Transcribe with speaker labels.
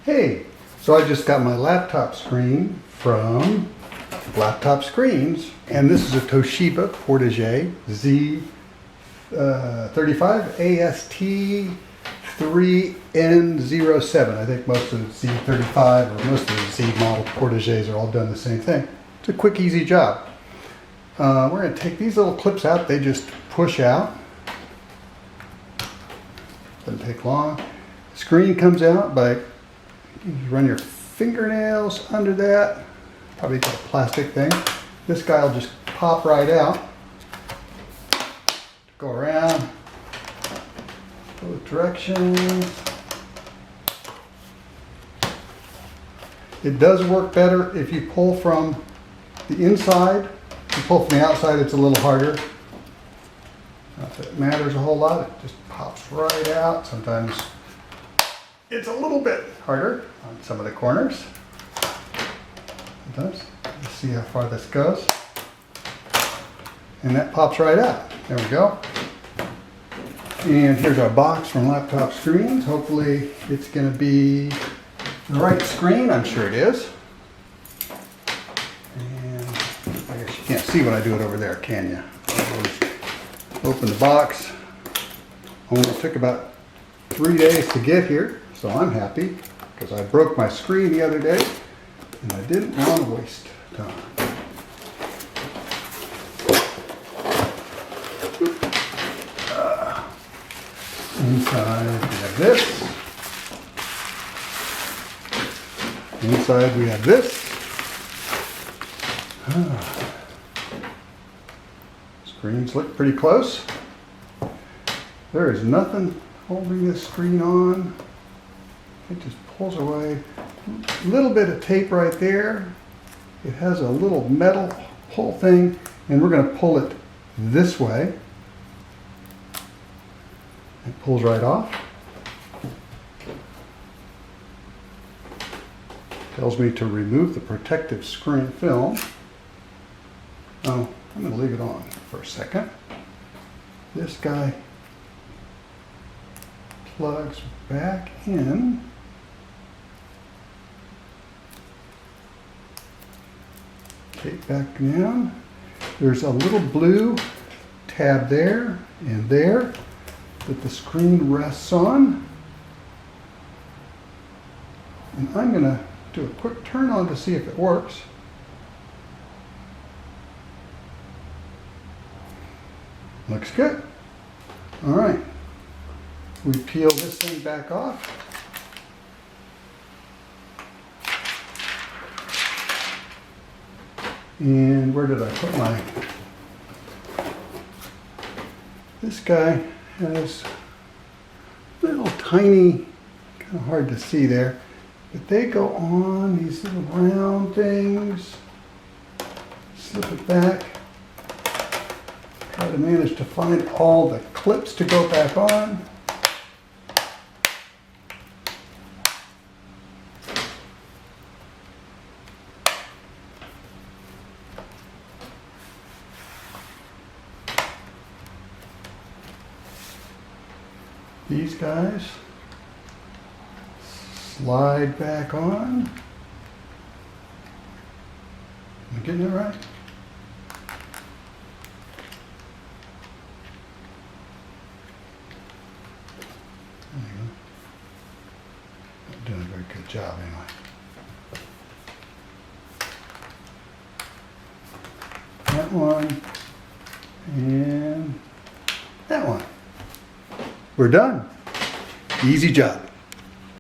Speaker 1: Hey, so I just got my laptop screen from Laptop Screens, and this is a Toshiba Portege Z35-AST3n07. I think most of the Z35 or most of the Z model Porteges are all done the same thing. It's a quick, easy job. We're going to take these little clips out. They just push out. Doesn't take long. The screen comes out by, you run your fingernails under that. Probably got a plastic thing. This guy will just pop right out. Go around both directions. It does work better if you pull from the inside. If you pull from the outside, it's a little harder. Not that it matters a whole lot. It just pops right out. Sometimes it's a little bit harder on some of the corners. Sometimes. Let's see how far this goes. And that pops right out. There we go. And here's our box from Laptop Screens. Hopefully it's going to be the right screen. I'm sure it is. And I guess you can't see when I do it over there, can you? I'll just open the box. Only took about 3 days to get here, so I'm happy because I broke my screen the other day and I didn't want to waste time. Inside we have this. Inside we have this. Screens look pretty close. There is nothing holding this screen on. It just pulls away. A little bit of tape right there. It has a little metal pull thing, and we're going to pull it this way. It pulls right off. Tells me to remove the protective screen film. Oh, I'm going to leave it on for a second. This guy plugs back in. Take back down. There's a little blue tab there and there that the screen rests on. And I'm going to do a quick turn on to see if it works. Looks good. All right. We peel this thing back off. And where did I put my... This guy has little tiny, kind of hard to see there, but they go on these little round things. Slip it back. Try to manage to find all the clips to go back on. These guys slide back on. Am I getting it right? There you go. Not doing a very good job anyway. That one and that one. We're done. Easy job.